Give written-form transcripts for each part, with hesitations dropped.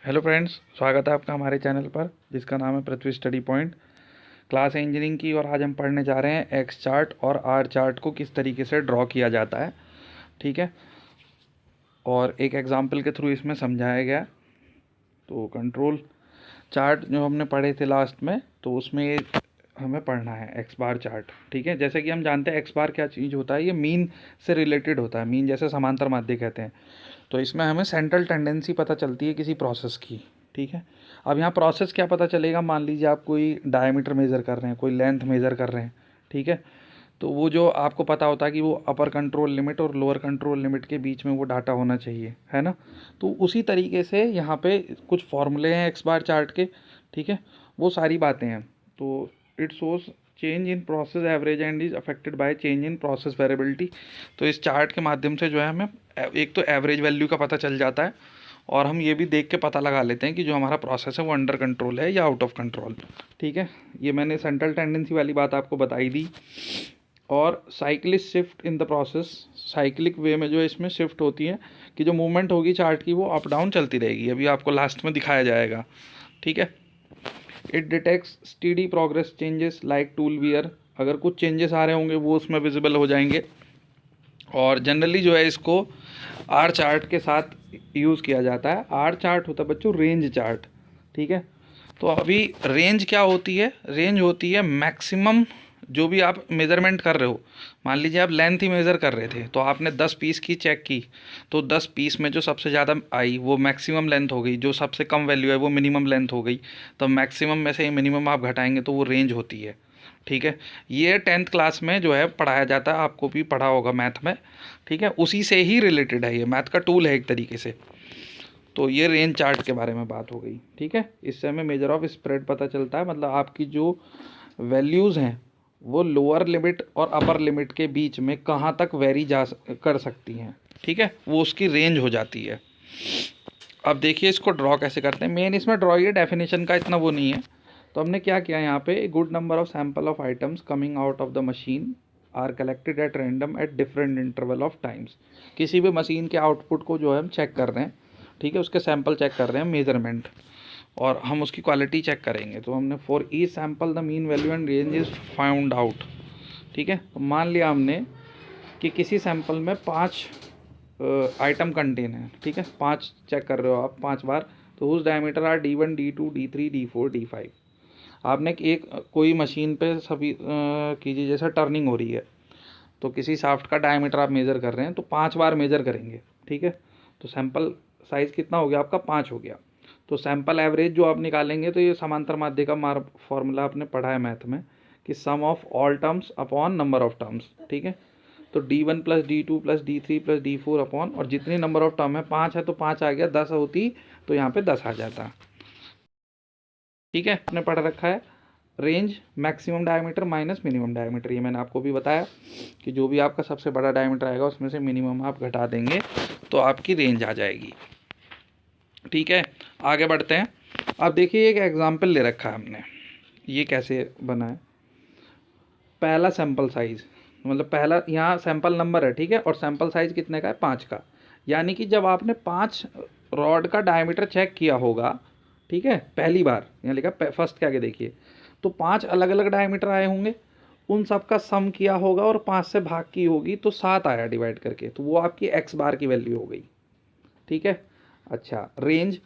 Hello friends, स्वागत है आपका हमारे चैनल पर जिसका नाम है पृथ्वी स्टडी पॉइंट। क्लास है इंजीनियरिंग की और आज हम पढ़ने जा रहे हैं एक्स चार्ट और आर चार्ट को किस तरीके से ड्रॉ किया जाता है। ठीक है, और एक एग्जांपल के थ्रू इसमें समझाया गया। तो कंट्रोल चार्ट जो हमने पढ़े थे लास्ट में, तो उसमें ये हमें पढ़ना है एक्स बार चार्ट। ठीक है, जैसे कि हम जानते हैं एक्स बार क्या चीज़ होता है, ये मीन से रिलेटेड होता है। मीन जैसे समांतर माध्य कहते हैं। तो इसमें हमें सेंट्रल टेंडेंसी पता चलती है किसी प्रोसेस की। ठीक है, अब यहाँ प्रोसेस क्या पता चलेगा, मान लीजिए आप कोई डायमीटर मेज़र कर रहे हैं, कोई लेंथ मेज़र कर रहे हैं। ठीक है, तो वो जो आपको पता होता है कि वो अपर कंट्रोल लिमिट और लोअर कंट्रोल लिमिट के बीच में वो डाटा होना चाहिए, है ना। तो उसी तरीके से यहाँ पे कुछ फॉर्मूले हैं एक्स बार चार्ट के। ठीक है, वो सारी बातें हैं। तो it shows change in process average and is affected by change in process variability. तो इस चार्ट के माध्यम से जो है हमें एक तो एवरेज वैल्यू का पता चल जाता है, और हम ये भी देख के पता लगा लेते हैं कि जो हमारा प्रोसेस है वो अंडर कंट्रोल है या आउट ऑफ कंट्रोल। ठीक है, ये मैंने सेंट्रल टेंडेंसी वाली बात आपको बताई दी। और cyclic shift in the process, cyclic way में जो है इसमें शिफ्ट होती है कि जो मूवमेंट होगी चार्ट की वो अप डाउन चलती रहेगी। अभी आपको लास्ट में दिखाया जाएगा। ठीक है, it detects steady progress changes like tool wear. अगर कुछ चेंजेस आ रहे होंगे वो उसमें विजिबल हो जाएंगे। और जनरली जो है इसको आर चार्ट के साथ यूज़ किया जाता है। आर चार्ट होता है बच्चों रेंज चार्ट। ठीक है, तो अभी रेंज क्या होती है, रेंज होती है मैक्सिमम जो भी आप मेज़रमेंट कर रहे हो। मान लीजिए आप लेंथ ही मेज़र कर रहे थे, तो आपने 10 पीस की चेक की, तो 10 पीस में जो सबसे ज़्यादा आई वो मैक्सिमम लेंथ हो गई, जो सबसे कम वैल्यू है वो मिनिमम लेंथ हो गई। तो मैक्सिमम में से मिनिमम आप घटाएंगे तो वो रेंज होती है। ठीक है, ये 10th क्लास में जो है पढ़ाया जाता है, आपको भी पढ़ा होगा मैथ में। ठीक है, उसी से ही रिलेटेड है, ये मैथ का टूल है एक तरीके से। तो ये रेंज चार्ट के बारे में बात हो गई। ठीक है, इससे हमें मेजर ऑफ स्प्रेड पता चलता है, मतलब आपकी जो वैल्यूज़ हैं वो लोअर लिमिट और अपर लिमिट के बीच में कहाँ तक वेरी कर सकती हैं। ठीक है, वो उसकी रेंज हो जाती है। अब देखिए इसको ड्रॉ कैसे करते हैं। मेन इसमें ड्रॉ ये डेफिनेशन का इतना वो नहीं है। तो हमने क्या किया यहाँ पे, good number of sample of items coming out of the machine are collected at random at different interval of times. किसी भी मशीन के आउटपुट को जो है हम चेक कर रहे हैं। ठीक है, उसके सैंपल चेक कर रहे हैं, मेजरमेंट, और हम उसकी क्वालिटी चेक करेंगे। तो हमने for each sample the mean value and range is found out. ठीक है, तो मान लिया हमने कि किसी सैंपल में 5 आइटम कंटेन है। ठीक है, 5 चेक कर रहे हो आप 5 बार। तो उस diameter are D1 D2 D3 D4 D5। आपने एक कोई मशीन पे सभी कीजिए, जैसे टर्निंग हो रही है, तो किसी शाफ्ट का डायमीटर आप मेज़र कर रहे हैं तो 5 बार मेज़र करेंगे। ठीक है, तो सैंपल साइज़ कितना हो गया आपका, 5 हो गया। तो सैंपल एवरेज जो आप निकालेंगे, तो ये समांतर माध्य का फॉर्मूला आपने पढ़ा है मैथ में कि sum of all terms upon number of terms. ठीक है, तो D1 plus D2 plus D3 plus D4 upon, और जितनी नंबर ऑफ टर्म है 5 है तो 5 आ गया, 10 होती तो यहाँ पे 10 आ जाता। ठीक है, आपने पढ़ रखा है range maximum diameter minus minimum diameter. ये मैंने आपको भी बताया कि जो भी आपका सबसे बड़ा डायमीटर आएगा उसमें से मिनिमम आप घटा देंगे तो आपकी रेंज आ जाएगी। ठीक है, आगे बढ़ते हैं। अब देखिए एक एग्जांपल ले रखा है हमने, ये कैसे बना है। पहला सैंपल साइज़, मतलब पहला यहाँ सैंपल नंबर है। ठीक है, और सैंपल साइज़ कितने का है, 5 का। यानी कि जब आपने 5 रॉड का डायमीटर चेक किया होगा, ठीक है, पहली बार, यहाँ लिखा फर्स्ट के आगे देखिए, तो 5 अलग अलग डायमीटर आए होंगे, उन सब का सम किया होगा और 5 से भाग की होगी तो 7 आया डिवाइड करके, तो वो आपकी एक्स बार की वैल्यू हो गई। ठीक है, अच्छा रेंज,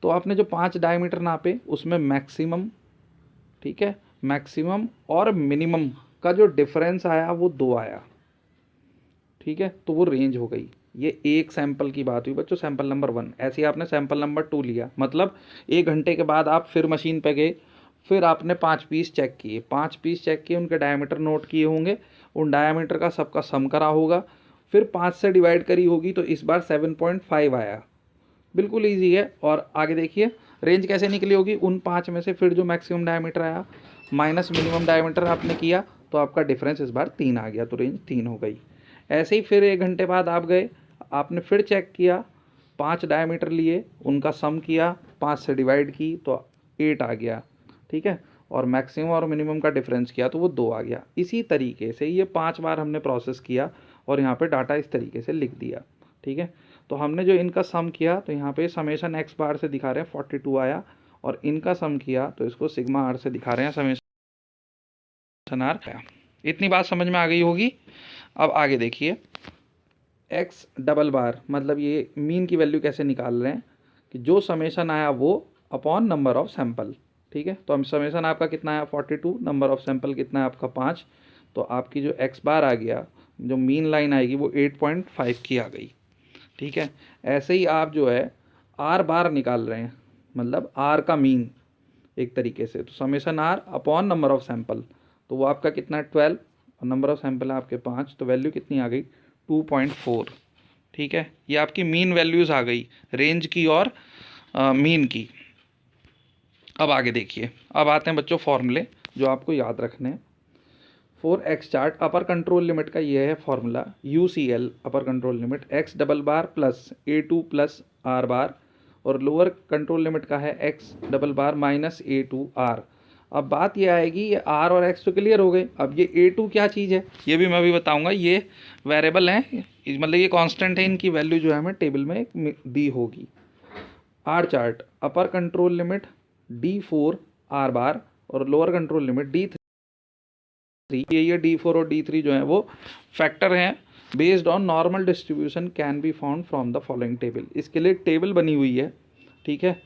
तो आपने जो 5 डायमीटर नापे उसमें मैक्सिमम, ठीक है, मैक्सिमम और मिनिमम का जो डिफरेंस आया वो 2 आया। ठीक है, तो वो रेंज हो गई। ये एक सैंपल की बात हुई बच्चों, सैंपल नंबर 1। ऐसे ही आपने सैंपल नंबर 2 लिया, मतलब 1 घंटे के बाद आप फिर मशीन पे गए, फिर आपने 5 पीस चेक किए, 5 पीस चेक किए, उनके डायमीटर नोट किए होंगे, उन डायमीटर का सबका सम करा होगा, फिर 5 से डिवाइड करी होगी, तो इस बार 7.5 आया। बिल्कुल ईजी है। और आगे देखिए रेंज कैसे निकली होगी, उन 5 में से फिर जो मैक्सिमम डायमीटर आया माइनस मिनिमम डायमीटर आपने किया, तो आपका डिफरेंस इस बार 3 आ गया, तो रेंज 3 हो गई। ऐसे ही फिर 1 घंटे बाद आप गए, आपने फिर चेक किया, 5 डायमीटर लिए, उनका सम किया, 5 से डिवाइड की तो 8 आ गया। ठीक है, और मैक्सिमम और मिनिमम का डिफरेंस किया तो वो 2 आ गया। इसी तरीके से ये 5 बार हमने प्रोसेस किया और यहाँ पे डाटा इस तरीके से लिख दिया। ठीक है, तो हमने जो इनका सम किया तो यहाँ पे समेशन एक्स बार से दिखा रहे हैं 42 आया, और इनका सम किया तो इसको सिग्मा आर से दिखा रहे हैं समेशन आर। इतनी बात समझ में आ गई होगी। अब आगे देखिए, एक्स डबल बार मतलब ये मीन की वैल्यू कैसे निकाल रहे हैं कि जो समेशन आया वो अपॉन नंबर ऑफ सैंपल। ठीक है, तो हम समेशन आपका कितना आया 42, नंबर ऑफ सैंपल कितना है आपका 5, तो आपकी जो एक्स बार आ गया, जो मीन लाइन आएगी वो 8.5 की आ गई। ठीक है, ऐसे ही आप जो है आर बार निकाल रहे हैं, मतलब आर का मीन एक तरीके से, तो summation R upon number of sample, तो वो आपका कितना है 12, और नंबर ऑफ सैंपल है आपके 5, तो वैल्यू कितनी आ गई 2.4। ठीक है, ये आपकी मीन वैल्यूज़ आ गई रेंज की और मीन की। अब आगे देखिए, अब आते हैं बच्चों फॉर्मूले जो आपको याद रखने हैं। For X chart upper control limit का ये है formula, UCL upper control limit X double bar plus A2 plus R bar, और लोअर कंट्रोल लिमिट का है X double bar minus A2 R. अब बात ये आएगी, ये आर और एक्स तो क्लियर हो गए, अब ये A2 क्या चीज़ है ये भी मैं अभी बताऊंगा। ये वेरिएबल हैं, मतलब ये कांस्टेंट है, इनकी वैल्यू जो है हमें टेबल में दी होगी। R chart upper control limit D4 R bar और लोअर कंट्रोल लिमिट D3। ये D4 और D3 जो है वो फैक्टर हैं based on normal distribution can be found from the following table. इसके लिए टेबल बनी हुई है। ठीक है,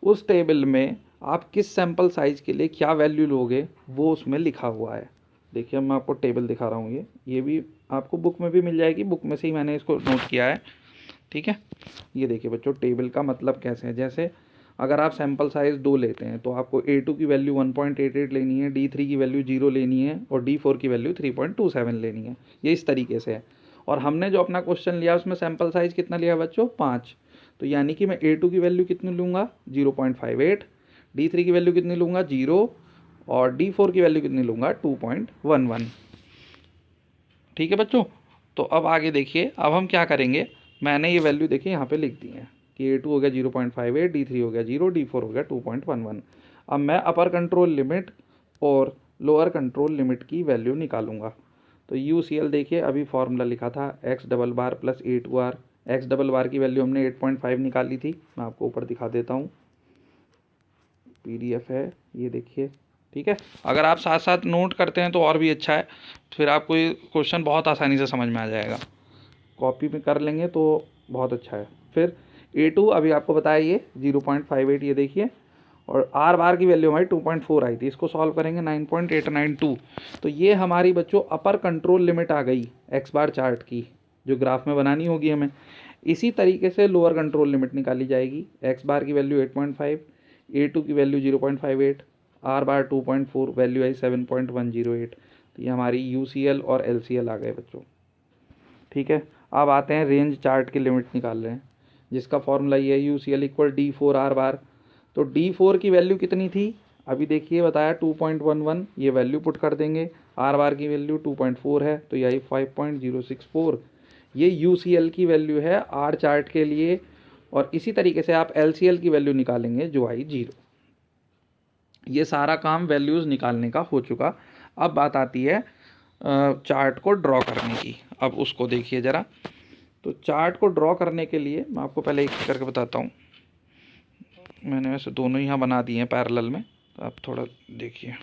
उस टेबल में आप किस सैंपल साइज के लिए क्या वैल्यू लोगे वो उसमें लिखा हुआ है। देखिए मैं आपको टेबल दिखा रहा हूँ, ये भी आपको बुक में भी मिल जाएगी, बुक में से ही मैंने इसको नोट किया है। ठीक है, ये देखिए बच्चों टेबल का मतलब कैसे है, जैसे अगर आप सैंपल साइज़ 2 लेते हैं तो आपको A2 की वैल्यू 1.88 लेनी है, D3 की वैल्यू 0 लेनी है, और D4 की वैल्यू 3.27 लेनी है। ये इस तरीके से है। और हमने जो अपना क्वेश्चन लिया उसमें सैंपल साइज़ कितना लिया बच्चों 5, तो यानी कि मैं A2 की वैल्यू कितनी लूँगा 0.58, D3 की वैल्यू कितनी लूँगा 0, और D4 की वैल्यू कितनी लूँगा 2.11। ठीक है बच्चों, तो अब आगे देखिए, अब हम क्या करेंगे, मैंने ये वैल्यू देखिए यहाँ पे लिख दी है कि A2 हो गया 0.58, D3 हो गया 0, D4 हो गया 2.11। अब मैं अपर कंट्रोल लिमिट और लोअर कंट्रोल लिमिट की वैल्यू निकालूंगा। तो UCL देखिए अभी फॉर्मूला लिखा था x double bar plus A2R। X double बार की वैल्यू हमने 8.5 निकाली थी, मैं आपको ऊपर दिखा देता हूँ, PDF है ये देखिए। ठीक है, अगर आप साथ साथ नोट करते हैं तो और भी अच्छा है, फिर आपको ये क्वेश्चन बहुत आसानी से समझ में आ जाएगा। कॉपी में कर लेंगे तो बहुत अच्छा है। फिर A2 अभी आपको बताया ये 0.58, ये देखिए, और आर बार की वैल्यू हमारी 2.4 आई थी, इसको सॉल्व करेंगे 9.892। तो ये हमारी बच्चों अपर कंट्रोल लिमिट आ गई एक्स बार चार्ट की, जो ग्राफ में बनानी होगी हमें। इसी तरीके से लोअर कंट्रोल लिमिट निकाली जाएगी, एक्स बार की वैल्यू 8.5, A2 की वैल्यू 0.58, आर बार 2.4, वैल्यू आई 7.108। तो ये हमारी UCL और LCL आ गए बच्चों। ठीक है, अब आते हैं रेंज चार्ट की लिमिट निकाल रहे हैं, जिसका फॉर्मूला ये है UCL इक्वल D4 आर बार। तो D4 की वैल्यू कितनी थी अभी देखिए बताया 2.11, ये वैल्यू पुट कर देंगे, आर बार की वैल्यू 2.4 है तो यही 5.064, ये UCL की वैल्यू है आर चार्ट के लिए। और इसी तरीके से आप LCL की वैल्यू निकालेंगे जो आई 0। ये सारा काम वैल्यूज़ निकालने का हो चुका। अब बात आती है चार्ट को ड्रॉ करने की। अब उसको देखिए ज़रा, तो चार्ट को ड्रॉ करने के लिए मैं आपको पहले एक करके बताता हूँ। मैंने वैसे दोनों यहाँ बना दिए हैं पैरेलल में, तो आप थोड़ा देखिए।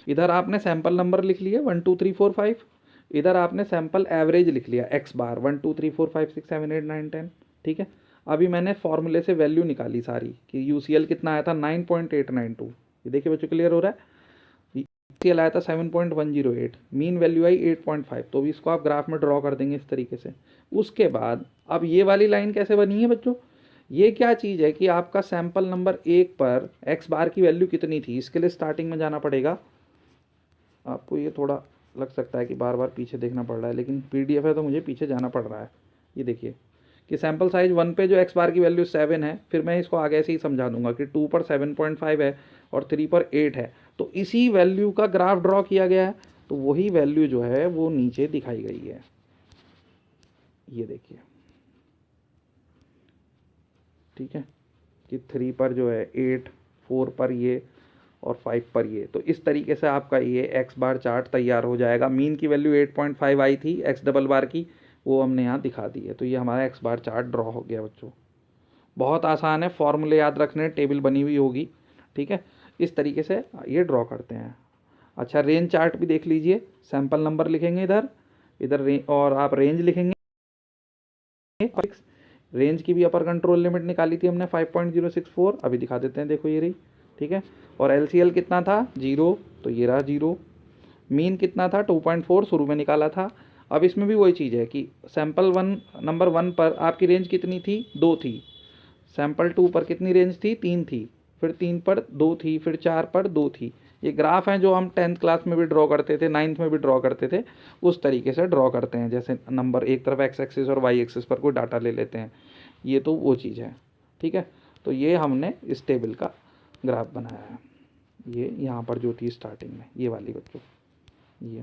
इधर आपने सैंपल नंबर लिख लिया 1 2 3 4 5, इधर आपने सैंपल एवरेज लिख लिया एक्स बार 1 2 3 4 5 6 7 8 9 10। ठीक है, अभी मैंने फॉर्मूले से वैल्यू निकाली सारी कि UCL कितना आया था 9.892। ये देखिए बच्चों क्लियर हो रहा है, UCL आया था 7.108, मीन वैल्यू आई 8.5। तो भी इसको आप ग्राफ में ड्रॉ कर देंगे इस तरीके से। उसके बाद अब ये वाली लाइन कैसे बनी है बच्चों, ये क्या चीज़ है कि आपका सैंपल नंबर 1 पर एक्स बार की वैल्यू कितनी थी, इसके लिए स्टार्टिंग में जाना पड़ेगा। आपको ये थोड़ा लग सकता है कि बार बार पीछे देखना पड़ रहा है, लेकिन PDF है तो मुझे पीछे जाना पड़ रहा है। ये देखिए कि सैंपल साइज 1 पे जो एक्स बार की वैल्यू 7 है, फिर मैं इसको आगे से ही समझा दूंगा कि 2 पर 7.5 है और 3 पर 8 है, तो इसी वैल्यू का ग्राफ ड्रॉ किया गया है। तो वही वैल्यू जो है वो नीचे दिखाई गई है, ये देखिए। ठीक है, कि 3 पर जो है 8, 4 पर ये, और 5 पर ये। तो इस तरीके से आपका ये एक्स बार चार्ट तैयार हो जाएगा। मीन की वैल्यू 8.5 आई थी एक्स डबल बार की, वो हमने यहाँ दिखा दी है। तो ये हमारा एक्स बार चार्ट ड्रॉ हो गया बच्चों। बहुत आसान है, फॉर्मूले याद रखने, टेबल बनी हुई होगी, ठीक है। इस तरीके से ये ड्रॉ करते हैं। अच्छा, रेंज चार्ट भी देख लीजिए, सैंपल नंबर लिखेंगे इधर, और आप रेंज लिखेंगे। रेंज की भी अपर कंट्रोल लिमिट निकाली थी हमने 5.064, अभी दिखा देते हैं, देखो ये रही, ठीक है। और LCL कितना था 0, तो ये रहा 0। मीन कितना था 2.4 शुरू में निकाला था। अब इसमें भी वही चीज़ है कि सैंपल नंबर 1 पर आपकी रेंज कितनी थी, 2 थी। सैंपल 2 पर कितनी रेंज थी, 3 थी। फिर 3 पर 2 थी, फिर 4 पर 2 थी। ये ग्राफ हैं जो हम 10th क्लास में भी ड्रॉ करते थे, 9th में भी ड्रॉ करते थे, उस तरीके से ड्रॉ करते हैं। जैसे नंबर एक तरफ एक्स एक्सिस और वाई एक्सिस पर कोई डाटा ले लेते हैं, ये तो वो चीज़ है, ठीक है। तो ये हमने इस टेबल का ग्राफ बनाया है। ये यहाँ पर जो थी स्टार्टिंग में, ये वाली बच्चों, ये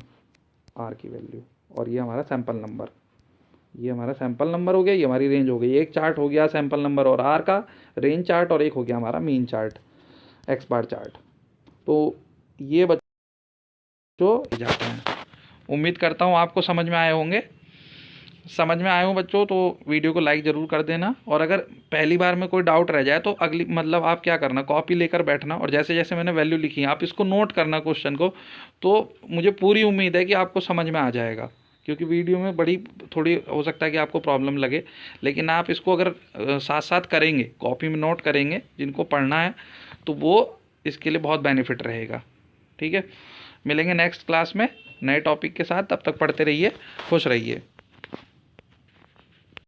आर की वैल्यू, और ये हमारा सैंपल नंबर, ये हमारा सैंपल नंबर हो गया, ये हमारी रेंज हो गई। एक चार्ट हो गया सैंपल नंबर और आर का रेंज चार्ट, और एक हो गया हमारा mean chart, x bar chart. तो ये बच्चों जाते हैं। उम्मीद करता हूँ आपको समझ में आए होंगे। समझ में आए हो बच्चों तो वीडियो को लाइक ज़रूर कर देना। और अगर पहली बार में कोई डाउट रह जाए तो अगली मतलब आप क्या करना, कॉपी लेकर बैठना और जैसे जैसे मैंने वैल्यू लिखी है आप इसको नोट करना क्वेश्चन को। तो मुझे पूरी उम्मीद है कि आपको समझ में आ जाएगा, क्योंकि वीडियो में बड़ी थोड़ी हो सकता है कि आपको प्रॉब्लम लगे, लेकिन आप इसको अगर साथ साथ करेंगे, कॉपी में नोट करेंगे जिनको पढ़ना है, तो वो इसके लिए बहुत बेनिफिट रहेगा, ठीक है। मिलेंगे नेक्स्ट क्लास में नए टॉपिक के साथ, तब तक पढ़ते रहिए, खुश रहिए।